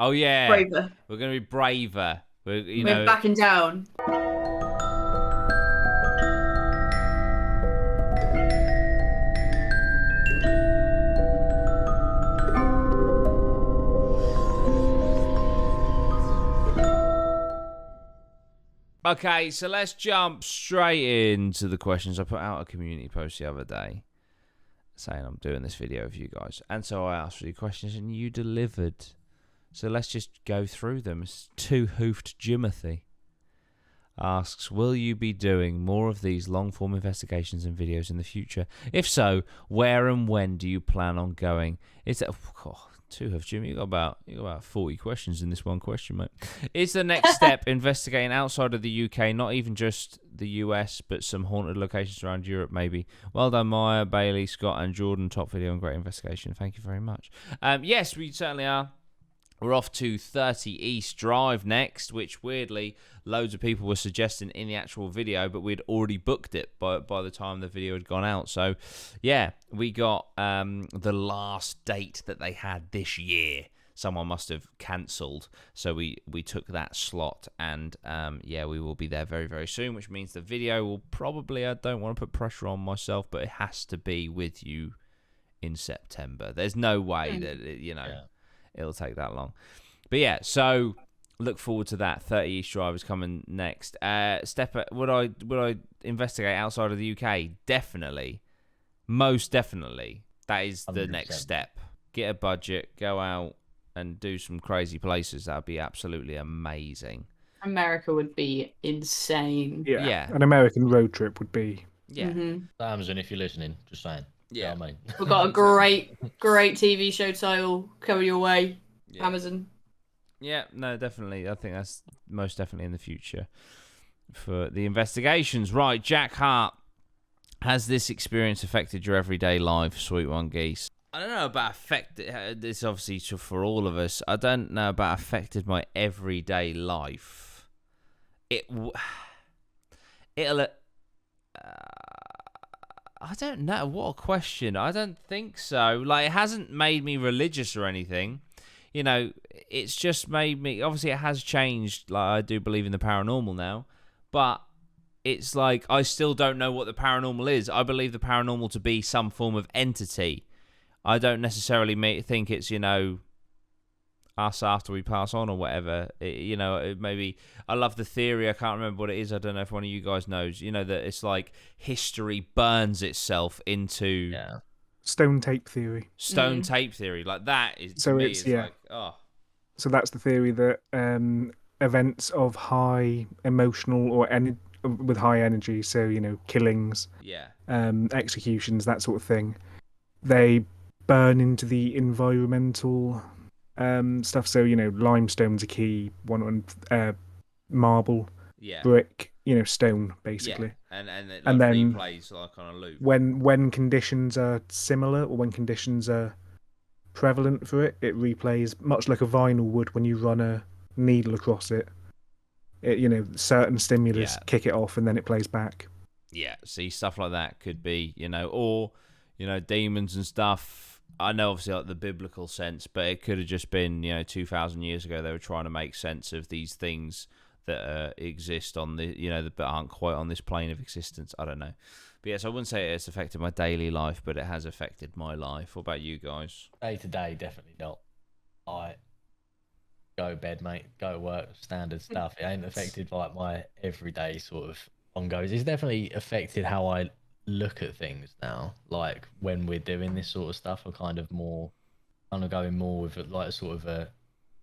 Oh yeah, braver. we're gonna be braver. We're backing down. Okay, so let's jump straight into the questions. I put out a community post the other day saying I'm doing this video with you guys, and so I asked for your questions, and you delivered. So let's just go through them. It's Two-Hoofed Jimothy asks, will you be doing more of these long-form investigations and videos in the future? If so, where and when do you plan on going? Two-Hoofed Jim, you got about 40 questions in this one question, mate. Is the next step investigating outside of the UK, not even just the US, but some haunted locations around Europe, maybe? Well done, Maya, Bailey, Scott, and Jordan. Top video and great investigation. Thank you very much. Yes, we certainly are. We're off to 30 East Drive next, which weirdly loads of people were suggesting in the actual video, but we'd already booked it by the time the video had gone out. So, yeah, we got the last date that they had this year. Someone must have cancelled, so we took that slot, and yeah, we will be there very, very soon, which means the video will probably, I don't want to put pressure on myself, but it has to be with you in September. There's no way that, it'll take that long. But yeah, so look forward to that. 30 East Drive is coming next. Would I investigate outside of the UK? Definitely. Most definitely. That is the 100%. next step. Get a budget, go out and do some crazy places. That would be absolutely amazing. America would be insane. Yeah. An American road trip would be. Yeah. Mm-hmm. Amazon, if you're listening, just saying. Yeah. You know what I mean? We've got a great TV show title coming your way. Yeah. Amazon. Yeah, no, definitely. I think that's most definitely in the future for the investigations. Right, Jack Hart. Has this experience affected your everyday life, Sweet One Geese? I don't know about affected. This obviously for all of us. I don't know about affected my everyday life. It'll. I don't know. What a question. I don't think so. Like, it hasn't made me religious or anything. You know, it's just made me... Obviously, it has changed. Like, I do believe in the paranormal now. But it's like, I still don't know what the paranormal is. I believe the paranormal to be some form of entity. I don't necessarily think it's, us after we pass on or whatever. Maybe I love the theory. I can't remember what it is. I don't know if one of you guys knows. You know that it's like history burns itself into Stone tape theory. Stone tape theory. Like that is So to me, it's like, oh. So that's the theory that events of high emotional or with high energy, so killings, executions, that sort of thing, they burn into the environmental stuff. So limestone's a key one, marble, brick, stone, basically. Yeah. And it and then replays like on a loop. When conditions are similar or when conditions are prevalent for it, it replays much like a vinyl would when you run a needle across it. Certain stimulus kick it off and then it plays back. Yeah, see, stuff like that could be, or demons and stuff. I know obviously like the biblical sense, but it could have just been, 2,000 years ago they were trying to make sense of these things that exist on the, but aren't quite on this plane of existence. I don't know. But yes, I wouldn't say it's affected my daily life, but it has affected my life. What about you guys? Day to day, definitely not. I go bed, mate, go work, standard stuff. It ain't affected like my everyday sort of ongoings. It's definitely affected how I look at things now. Like when we're doing this sort of stuff, we're kind of going more with like sort of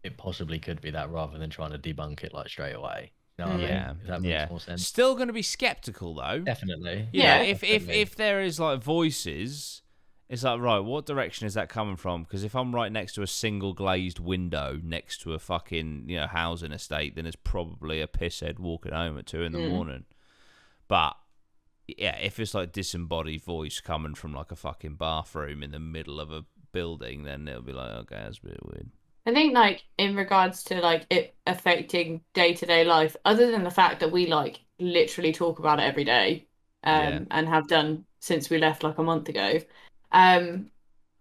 it possibly could be that rather than trying to debunk it like straight away. You know what I mean? If that makes more sense. Still going to be skeptical though. Definitely. If there is like voices, it's like, right, what direction is that coming from? Because if I'm right next to a single glazed window next to a fucking housing estate, then it's probably a pisshead walking home at 2 a.m. But yeah, if it's like disembodied voice coming from like a fucking bathroom in the middle of a building, then it'll be like, okay, that's a bit weird. I think like in regards to like it affecting day-to-day life, other than the fact that we like literally talk about it every day, and have done since we left like a month ago, I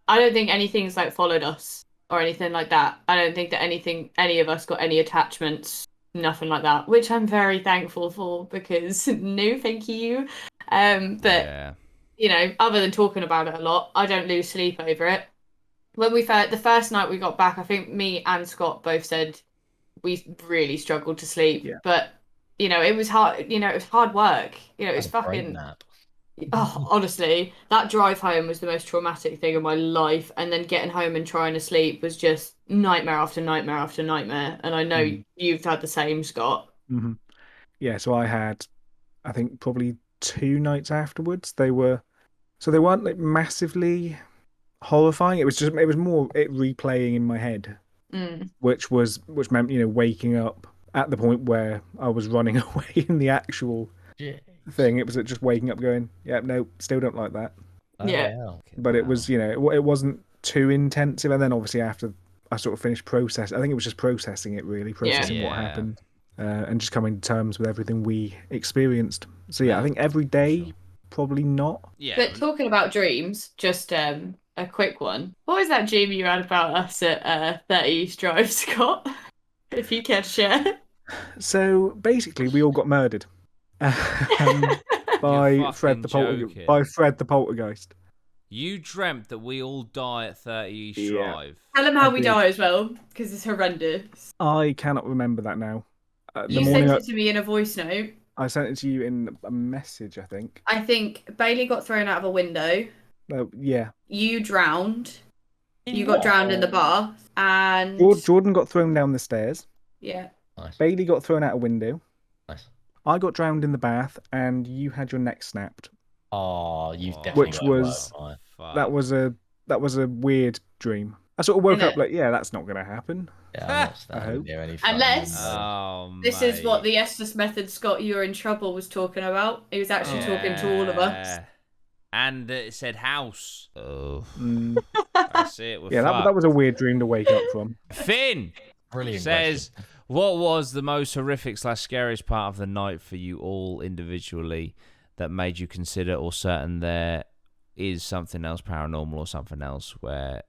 don't think anything's like followed us or anything like that. I don't think that any of us got any attachments, nothing like that, which I'm very thankful for because no, thank you. But you know, other than talking about it a lot, I don't lose sleep over it. When the first night we got back, I think me and Scott both said we really struggled to sleep. Yeah. But you know, it was hard. You know, it was hard work. You know, it was fucking. Nap. Oh, honestly, that drive home was the most traumatic thing in my life, and then getting home and trying to sleep was just nightmare after nightmare after nightmare. And I know you've had the same, Scott. Mm-hmm. Yeah, so I had, I think, probably 2 nights afterwards. They weren't like massively horrifying. It was more it replaying in my head, which meant, you know, waking up at the point where I was running away in the actual thing. It was just waking up going, yeah, no, still don't like that. But it was, you know, it wasn't too intensive. And then obviously after I sort of finished processing, I think it was just processing it, really, processing what happened, and just coming to terms with everything we experienced. So yeah, I think every day, probably not. Yeah. But talking about dreams, just a quick one. What was that dream you had about us at 30 East Drive, Scott? If you care to share. So basically, we all got murdered by Fred the Poltergeist. You dreamt that we all die at 30 East Drive. Tell them how we die as well, because it's horrendous. I cannot remember that now. You sent it to me in a voice note. I sent it to you in a message, I think. I think Bailey got thrown out of a window. Yeah. You drowned. You got drowned in the bath. And Jordan got thrown down the stairs. Yeah. Nice. Bailey got thrown out a window. Nice. I got drowned in the bath, and you had your neck snapped. Oh, you've definitely that was a weird dream. I sort of woke up like, yeah, that's not going to happen. Yeah, I'm not standing near any. Unless this is what the Estes method Scott You're in Trouble was talking about. He was actually talking to all of us. And it said house. Oh, that's it. That was a weird dream to wake up from. Finn says, what was the most horrific / scariest part of the night for you all individually that made you consider or certain there is something else paranormal or something else where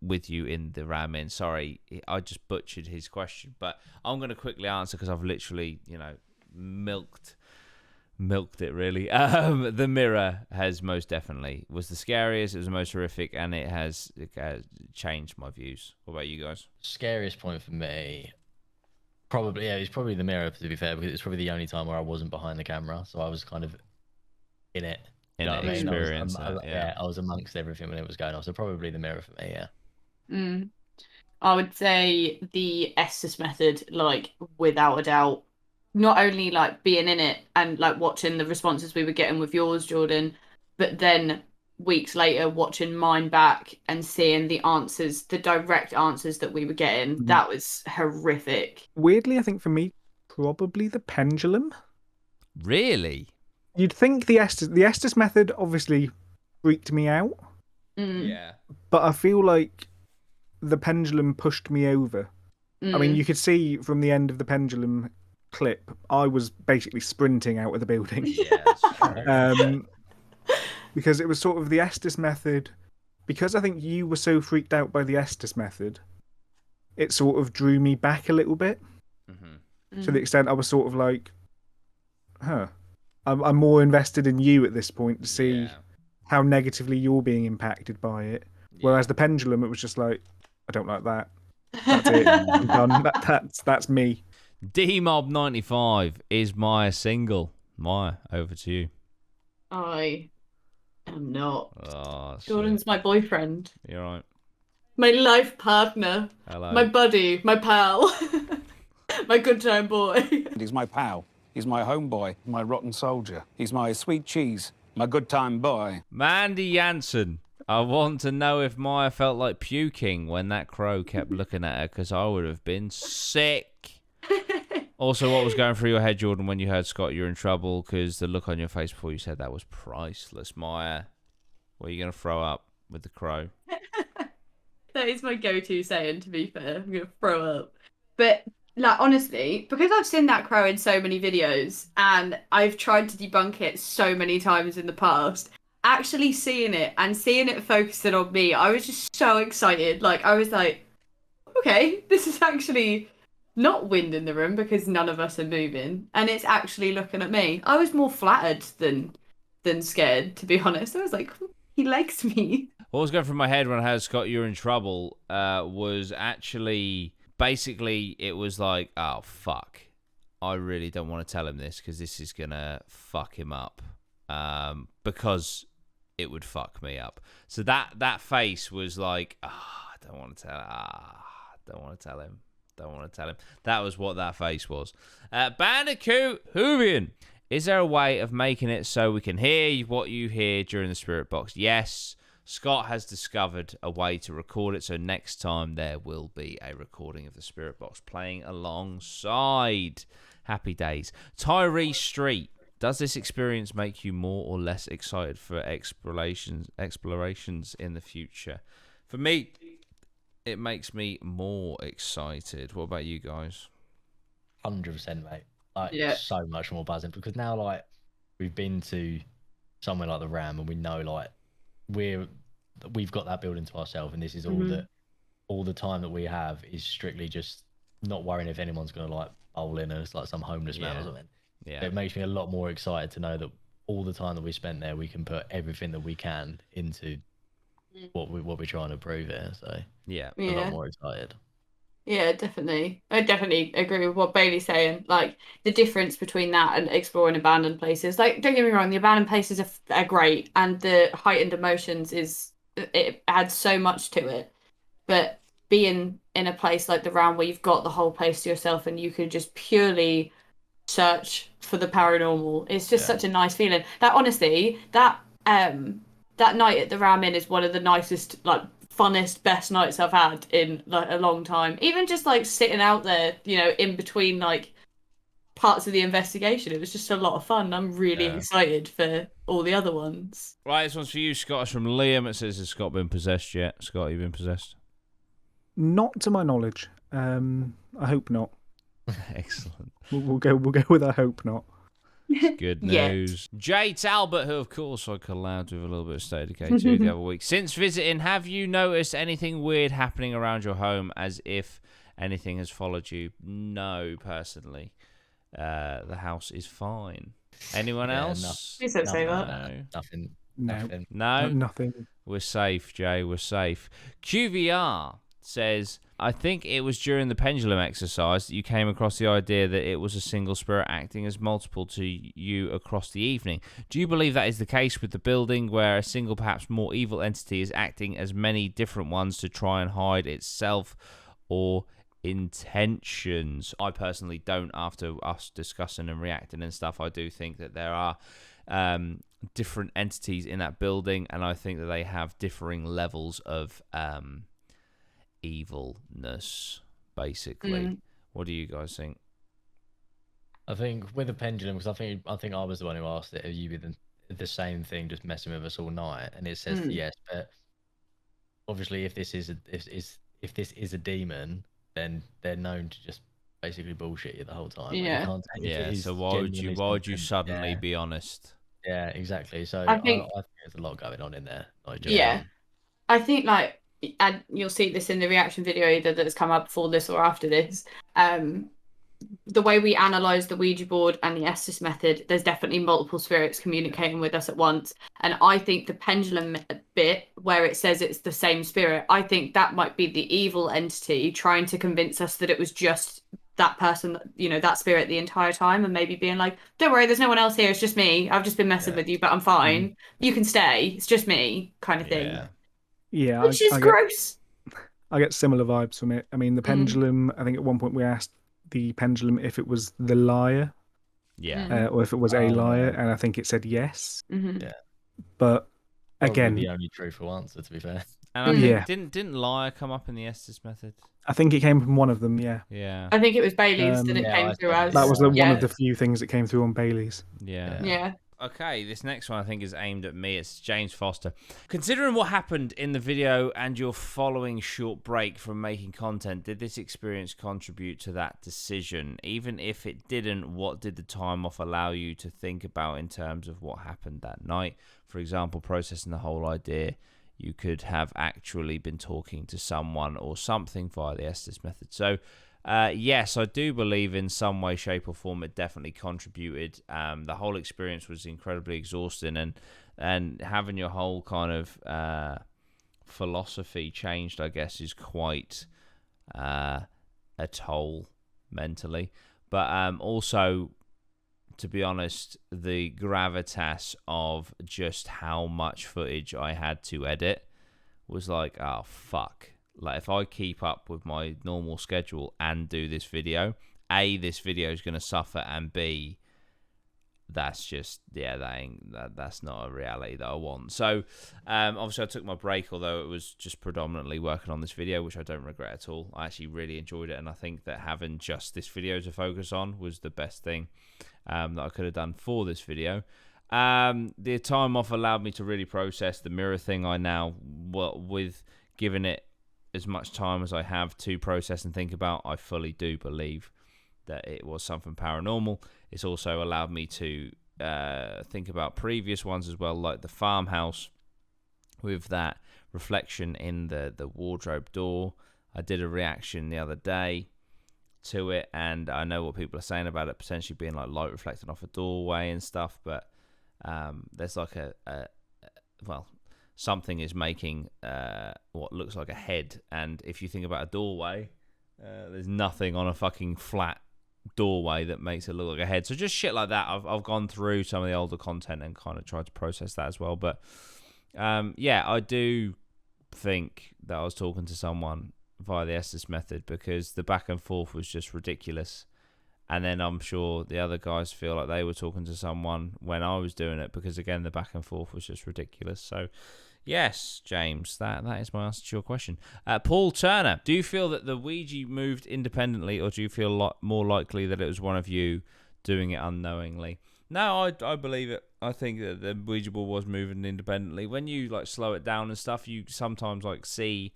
with you in the ramen? Sorry, I just butchered his question, but I'm going to quickly answer because I've literally, you know, milked it really. The mirror has most definitely was the scariest. It was the most horrific, and it has changed my views. What about you guys? Scariest point for me, probably it's probably the mirror, to be fair, because it's probably the only time where I wasn't behind the camera, so I was kind of in it. In that experience, I was amongst everything when it was going on. So probably the mirror for me. Yeah. I would say the Estes method, like without a doubt. Not only like being in it and like watching the responses we were getting with yours, Jordan, but then weeks later watching mine back and seeing the answers, the direct answers that we were getting. That was horrific. Weirdly, I think for me, probably the pendulum. Really? You'd think the Estes method obviously freaked me out. Yeah. But I feel like the pendulum pushed me over. I mean, you could see from the end of the pendulum clip, I was basically sprinting out of the building. Yeah, because it was sort of the Estes method. Because I think you were so freaked out by the Estes method, it sort of drew me back a little bit. To the extent I was sort of like, I'm more invested in you at this point to see how negatively you're being impacted by it. Whereas the pendulum, it was just like, I don't like that. That's it. I'm done. That's me. DMob95 is Maya single. Maya, over to you. I am not. Oh, Jordan's my boyfriend. You're right. My life partner. Hello. My buddy. My pal. My good time boy. He's my pal. He's my homeboy. My rotten soldier. He's my sweet cheese. My good time boy. Mandy Jansen. I want to know if Maya felt like puking when that crow kept looking at her, because I would have been sick. Also, what was going through your head, Jordan, when you heard Scott You're in Trouble? Because the look on your face before you said that was priceless. Maya, were you going to throw up with the crow? That is my go-to saying, to be fair. I'm going to throw up. But, like, honestly, because I've seen that crow in so many videos and I've tried to debunk it so many times in the past, actually seeing it and seeing it focusing on me, I was just so excited. Like, I was like, okay, this is actually not wind in the room because none of us are moving, and it's actually looking at me. I was more flattered than scared, to be honest. I was like, he likes me. What was going through my head when I heard Scott, you're in trouble, was actually basically it was like, oh fuck, I really don't want to tell him this because this is gonna fuck him up, because it would fuck me up. So that face was like, I don't want to tell. Don't want to tell him. Don't want to tell him. That was what that face was. Bandicoot Hoovian. Is there a way of making it so we can hear what you hear during the spirit box? Yes. Scott has discovered a way to record it, so next time there will be a recording of the spirit box playing alongside. Happy days. Tyree Street. Does this experience make you more or less excited for explorations in the future? For me, it makes me more excited. What about you guys? 100%, mate. Like, so much more buzzing because now, like, we've been to somewhere like the Ram and we know, like, we've got that building to ourselves, and this is all the time that we have is strictly just not worrying if anyone's gonna like bowl in us like some homeless man or something. Yeah, it makes me a lot more excited to know that all the time that we spent there, we can put everything that we can into what we're trying to prove here. So a lot more excited. Yeah, definitely. I definitely agree with what Bailey's saying. Like, the difference between that and exploring abandoned places. Like, don't get me wrong, the abandoned places are great, and the heightened emotions it adds so much to it. But being in a place like the Round where you've got the whole place to yourself and you could just purely search for the paranormal, it's just such a nice feeling. That honestly, that night at the Ram Inn is one of the nicest, like, funnest, best nights I've had in like a long time. Even just like sitting out there, you know, in between like parts of the investigation, it was just a lot of fun. I'm really excited for all the other ones. Right, this one's for you, Scott. It's from Liam. It says, has Scott been possessed yet? Scott, have you been possessed? Not to my knowledge. I hope not. Excellent. We'll go with I hope not. Good news. Jay Talbot, who of course I collabed with a little bit of State of K2 the other week. Since visiting, have you noticed anything weird happening around your home, as if anything has followed you? No, personally. The house is fine. Anyone else? Please don't say that. Nothing. No? Nothing. We're safe, Jay. We're safe. QVR says, I think it was during the pendulum exercise that you came across the idea that it was a single spirit acting as multiple to you across the evening. Do you believe that is the case with the building, where a single, perhaps more evil entity is acting as many different ones to try and hide itself or intentions? I personally don't. After us discussing and reacting and stuff, I do think that there are different entities in that building, and I think that they have differing levels of evilness, basically. What do you guys think? I think with the pendulum, because I think I was the one who asked it. Have you been the same thing, just messing with us all night? And it says yes, but obviously, if this is a demon, then they're known to just basically bullshit you the whole time. So why would you suddenly be honest? Yeah, exactly. So I think there's a lot going on in there. I think like. And you'll see this in the reaction video either that's come up before this or after this. The way we analyse the Ouija board and the Estes method, there's definitely multiple spirits communicating with us at once. And I think the pendulum bit where it says it's the same spirit, I think that might be the evil entity trying to convince us that it was just that person, you know, that spirit the entire time, and maybe being like, don't worry, there's no one else here, it's just me. I've just been messing with you, but I'm fine. You can stay. It's just me, kind of thing. Yeah, which is gross. I get similar vibes from it. I mean, the pendulum, I think at one point we asked the pendulum if it was the liar. Or if it was a liar, and I think it said yes. Yeah. But again, the only truthful answer, to be fair. And I think, didn't liar come up in the Estes method? I think it came from one of them, yeah. I think it was Bailey's that it came through as. That was one of the few things that came through on Bailey's. Yeah. Okay, this next one I think is aimed at me. It's James Foster. Considering what happened in the video and your following short break from making content, did this experience contribute to that decision? Even if it didn't, what did the time off allow you to think about in terms of what happened that night? For example, processing the whole idea you could have actually been talking to someone or something via the Estes method. So, yes, I do believe in some way, shape, or form it definitely contributed. The whole experience was incredibly exhausting, and having your whole kind of philosophy changed, I guess, is quite a toll mentally. But also, to be honest, the gravitas of just how much footage I had to edit was like, oh, fuck. Like, if I keep up with my normal schedule and do this video, A, this video is going to suffer, and B, that's just, that's not a reality that I want. So, obviously, I took my break, although it was just predominantly working on this video, which I don't regret at all. I actually really enjoyed it, and I think that having just this video to focus on was the best thing that I could have done for this video. The time off allowed me to really process the mirror thing. I now, with giving it as much time as I have to process and think about, I fully do believe that it was something paranormal. It's also allowed me to think about previous ones as well, like the farmhouse with that reflection in the wardrobe door. I did a reaction the other day to it, and I know what people are saying about it potentially being like light reflecting off a doorway and stuff, but there's like well, something is making what looks like a head, and if you think about a doorway, there's nothing on a fucking flat doorway that makes it look like a head. So just shit like that. I've gone through some of the older content and kind of tried to process that as well. But yeah, I do think that I was talking to someone via the Estes method, because the back and forth was just ridiculous. And then I'm sure the other guys feel like they were talking to someone when I was doing it, because again, the back and forth was just ridiculous. So yes, James, that is my answer to your question. Paul Turner, do you feel that the Ouija moved independently, or do you feel more likely that it was one of you doing it unknowingly? No, I believe it. I think that the Ouija board was moving independently. When you like slow it down and stuff, you sometimes like see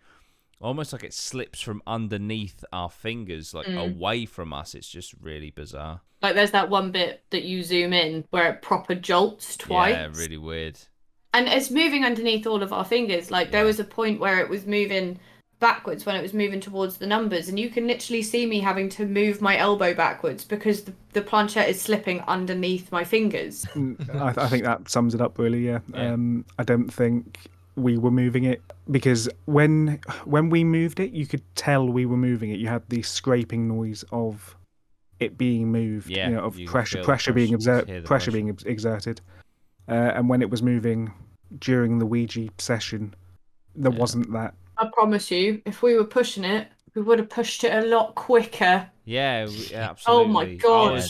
almost like it slips from underneath our fingers, like away from us. It's just really bizarre. Like there's that one bit that you zoom in where it proper jolts twice. Yeah, really weird. And it's moving underneath all of our fingers. Like there was a point where it was moving backwards when it was moving towards the numbers, and you can literally see me having to move my elbow backwards because the planchette is slipping underneath my fingers. I think that sums it up really. Yeah. I don't think we were moving it, because when we moved it, you could tell we were moving it. You had the scraping noise of it being moved, of pressure being exerted. And when it was moving during the Ouija session, there wasn't that. I promise you, if we were pushing it, we would have pushed it a lot quicker. Yeah, absolutely. Oh my god!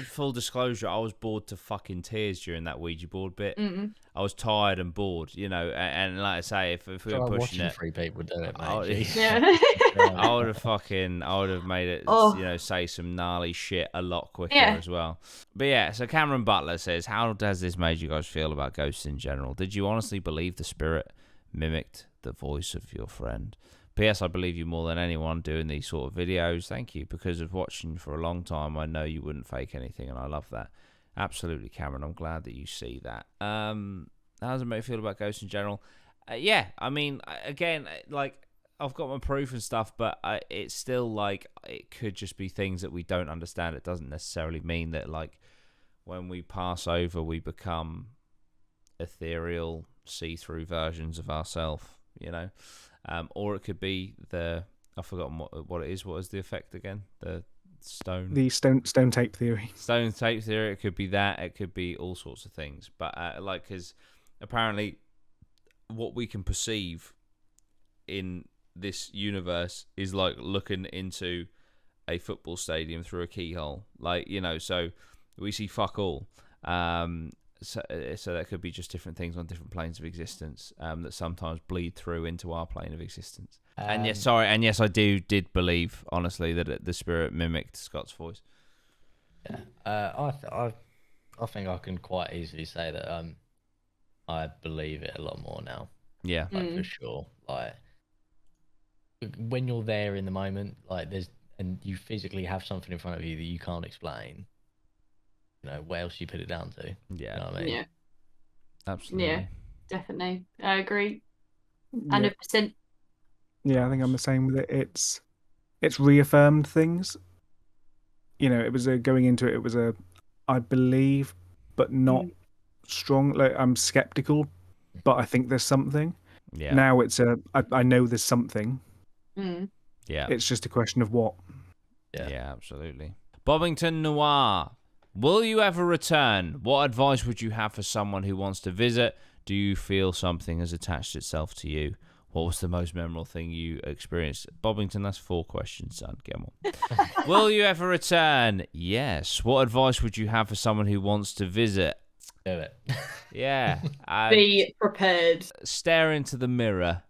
Full disclosure, I was bored to fucking tears during that Ouija board bit. I was tired and bored, and like I say, if we were pushing it, three people do it, mate. I would have made it, say some gnarly shit a lot quicker as well. But yeah, so Cameron Butler says, how has this made you guys feel about ghosts in general? Did you honestly believe the spirit mimicked the voice of your friend? P.S. I believe you more than anyone doing these sort of videos. Thank you. Because of watching for a long time, I know you wouldn't fake anything, and I love that. Absolutely, Cameron. I'm glad that you see that. How does it make you feel about ghosts in general? Yeah, I mean, again, like, I've got my proof and stuff, but it's still, like, it could just be things that we don't understand. It doesn't necessarily mean that, like, when we pass over, we become ethereal, see-through versions of ourselves, or it could be I've forgotten what it is. What is the effect again? The stone tape theory. Stone tape theory. It could be that. It could be all sorts of things. But because apparently, what we can perceive in this universe is like looking into a football stadium through a keyhole. So we see fuck all. So that could be just different things on different planes of existence that sometimes bleed through into our plane of existence. And yes, I did believe honestly that the spirit mimicked Scott's voice. Yeah, I think I can quite easily say that I believe it a lot more now. Yeah, for sure. Like when you're there in the moment, and you physically have something in front of you that you can't explain. What else you put it down to? Yeah. You know what I mean? Yeah. Absolutely. Yeah, definitely. I agree. Yeah. 100%. Yeah, I think I'm the same with it. It's reaffirmed things. You know, it was going into it. It was I believe, but not strong. Like I'm skeptical, but I think there's something. Yeah. Now it's I know there's something. Mm. Yeah. It's just a question of what. Yeah, absolutely. Bobbington Noir, will you ever return? What advice would you have for someone who wants to visit? Do you feel something has attached itself to you? What was the most memorable thing you experienced? Bobbington, that's 4 questions, son. Get on. Will you ever return? Yes. What advice would you have for someone who wants to visit? Do it. Yeah. Be prepared. Stare into the mirror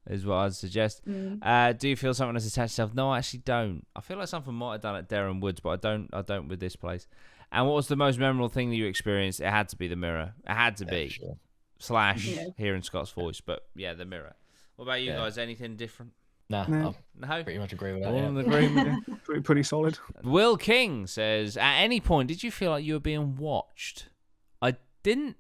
is what I'd suggest. Do you feel something has attached itself? No, I actually don't. I feel like something might have done at Darren Woods, but I don't with this place. And what was the most memorable thing that you experienced? It had to be the mirror. It had to be. Sure. / hearing Scott's voice. But yeah, the mirror. What about you guys? Anything different? Nah, No. I pretty much agree with that. All Yeah. in agreement. Pretty solid. Will King says, at any point, did you feel like you were being watched? I didn't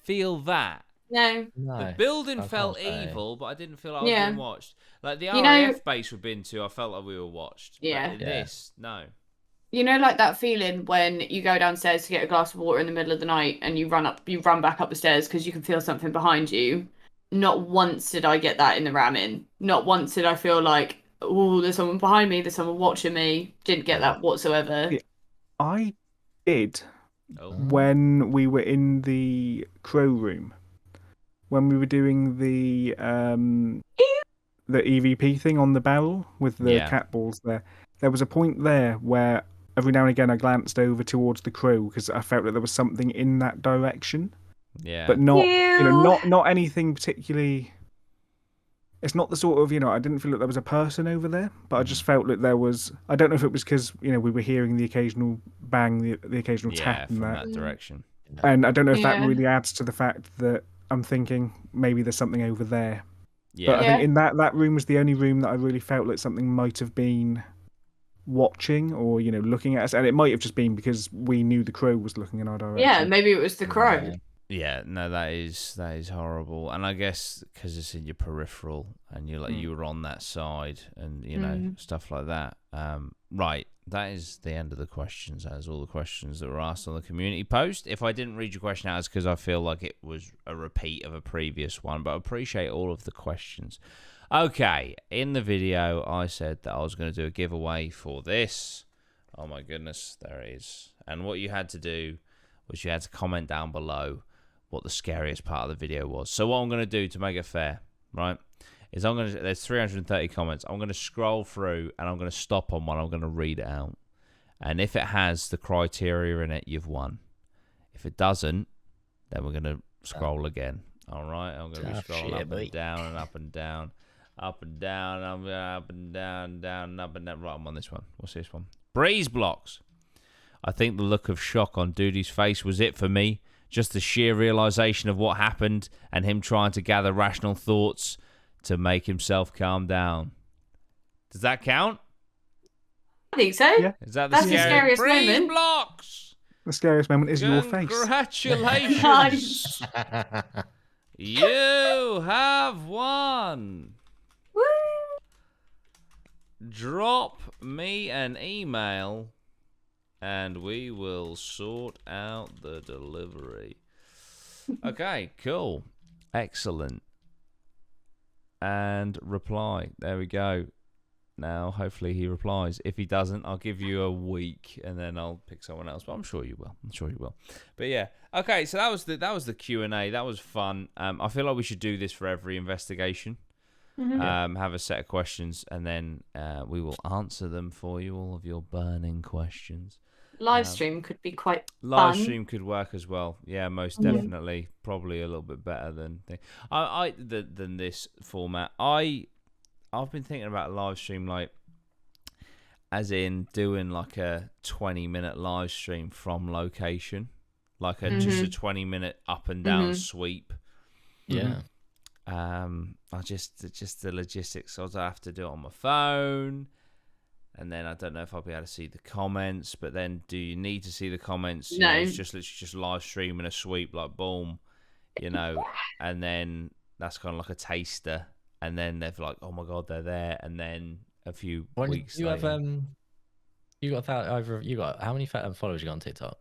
feel that. No. The building I felt can't say. evil, but I didn't feel like I was being watched. Like the You know- RAF base we've been to, I felt like we were watched. Yeah. But in this, no. You know, like that feeling when you go downstairs to get a glass of water in the middle of the night and you run back up the stairs because you can feel something behind you. Not once did I get that in the ramming. Not once did I feel like, oh, there's someone behind me, there's someone watching me. Didn't get that whatsoever. Yeah. I did Oh. when we were in the crow room. When we were doing the EVP thing on the barrel with the cat balls there was a point there where every now and again I glanced over towards the crow because I felt that there was something in that direction. Yeah. But not, Ew. not anything particularly. It's not the sort of, I didn't feel that there was a person over there, but I just felt that there was. I don't know if it was because we were hearing the occasional bang, the occasional tap in from that direction. and I don't know if that Yeah. really adds to the fact that I'm thinking maybe there's something over there. Yeah. But I think in that room was the only room that I really felt like something might have been watching or looking at us, and it might have just been because we knew the crow was looking in our direction. Yeah, maybe it was the crow. Yeah, no, that is horrible, and I guess because it's in your peripheral, and you were on that side, and stuff like that. Right, that is the end of the questions. That is all the questions that were asked on the community post. If I didn't read your question out, it's because I feel like it was a repeat of a previous one, but I appreciate all of the questions. Okay, in the video, I said that I was going to do a giveaway for this. Oh my goodness, there it is. And what you had to do was you had to comment down below what the scariest part of the video was. So what I'm going to do to make it fair, right, is there's 330 comments. I'm going to scroll through and I'm going to stop on one. I'm going to read it out. And if it has the criteria in it, you've won. If it doesn't, then we're going to scroll again. All right, I'm going to be scrolling up and down and up and down. Up and down, up and down, down and up and down. Right, I'm on this one. What's this one? Breeze blocks. I think the look of shock on Duty's face was it for me. Just the sheer realization of what happened and him trying to gather rational thoughts to make himself calm down. Does that count? I think so. Yeah. Is that That's the scariest Breeze moment. blocks. The scariest moment is your face. Congratulations. Nice. You have won. Woo! Drop me an email and we will sort out the delivery. Okay, cool. Excellent. And reply. There we go. Now, hopefully he replies. If he doesn't, I'll give you a week and then I'll pick someone else. But I'm sure you will. I'm sure you will. But yeah. Okay, so that was the Q&A. That was fun. I feel like we should do this for every investigation. Mm-hmm. Have a set of questions and then we will answer them for you, all of your burning questions. Live stream could be quite Live fun. stream could work as well. Yeah, most definitely. Probably a little bit better than than this format. I've been thinking about a live stream, like as in doing like a 20-minute live stream from location, like just a 20-minute up and down sweep. Yeah. I just the logistics. I'll have to do it on my phone, and then I don't know if I'll be able to see the comments. But then, do you need to see the comments? No. It's just literally just live streaming a sweep, like boom, and then that's kind of like a taster, and then they're like, oh my god, they're there, and then a few weeks you later, have you got how many followers you got on TikTok?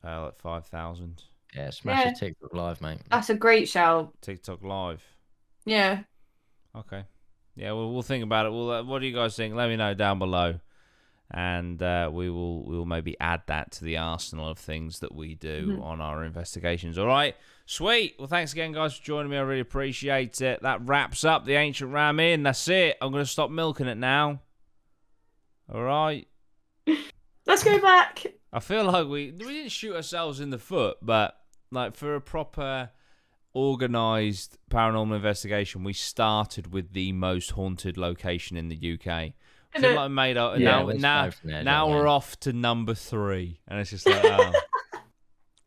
like 5,000. Yeah, smash your TikTok live, mate. That's a great shout. TikTok live. Yeah. Okay. Yeah, we'll think about it. What do you guys think? Let me know down below, and we will maybe add that to the arsenal of things that we do on our investigations. All right, sweet. Well, thanks again, guys, for joining me. I really appreciate it. That wraps up the Ancient Ram Inn. That's it. I'm going to stop milking it now. All right. Let's go back. I feel like we didn't shoot ourselves in the foot, but like for a proper organised paranormal investigation, we started with the most haunted location in the UK. I feel like I made up. Now we're off to number 3, and it's just like, oh,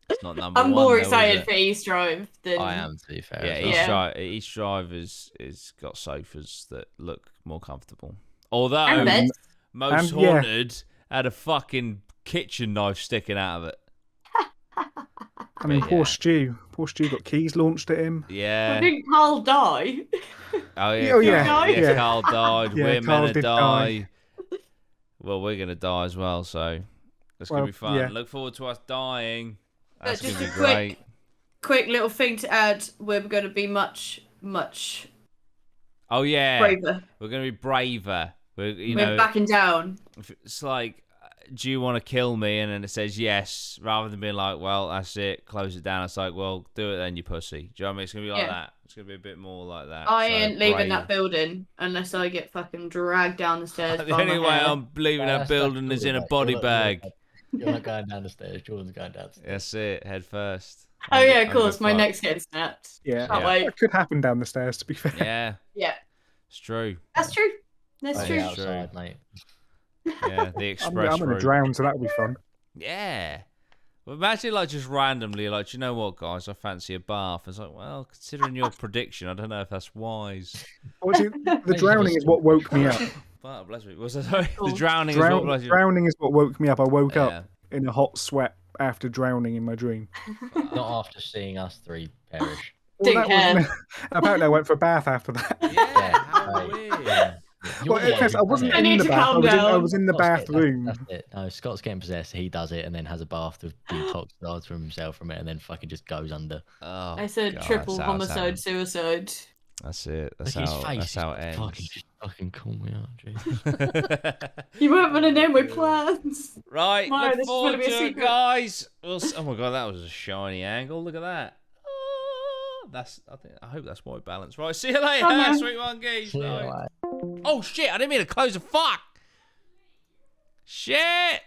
it's not number 1. I'm more excited for East Drive than I am, to be fair. Yeah, East Drive is got sofas that look more comfortable. Although most haunted had a fucking kitchen knife sticking out of it. I mean, poor Stu. Poor Stu got keys launched at him. Yeah. Well, didn't Carl die? Oh yeah. Carl died. We're meant to die. Well, we're gonna die as well, so it's gonna be fun. Yeah. Look forward to us dying. That's gonna be great. Quick little thing to add: we're gonna be much. Oh yeah. Braver. We're gonna be braver. We're backing down. It's like, do you want to kill me? And then it says yes, rather than being like, well, that's it, close it down. It's like, well, do it then, you pussy. Do you know what I mean? It's going to be like that. It's going to be a bit more like that. I ain't leaving that building unless I get fucking dragged down the stairs. The only way I'm leaving that building is in a body bag. You're not going down the stairs. Jordan's going downstairs. That's it, head first. Oh yeah, of course. My neck's getting snapped. Yeah. That could happen down the stairs, to be fair. Yeah. Yeah. It's true. That's true. That's true. Outside, mate. Yeah, the express I'm going to drown, so that'll be fun. Yeah. Well, imagine like just randomly, like, you know what, guys, I fancy a bath. It's like, well, considering your prediction, I don't know if that's wise. The drowning is what woke me up. Oh, bless me. Was that sorry? The drowning is what woke me up. I woke up in a hot sweat after drowning in my dream. Not after seeing us 3 perish. Well, apparently, I went for a bath after that. Yeah, how weird. Well, I wasn't in the bath. I was in the bathroom. That's it. No, Scott's getting possessed. He does it and then has a bath to detox from himself from it, and then fucking just goes under. Oh, I said triple homicide, suicide. That's it. That's how it ends. Fucking call me out, Jesus. You weren't running in with plans. Right, look forward to it, guys. Oh my god, that was a shiny angle. Look at that. I hope that's white balance. Right, see you later, sweet monkeys. Oh shit, I didn't mean to close the fuck. Shit.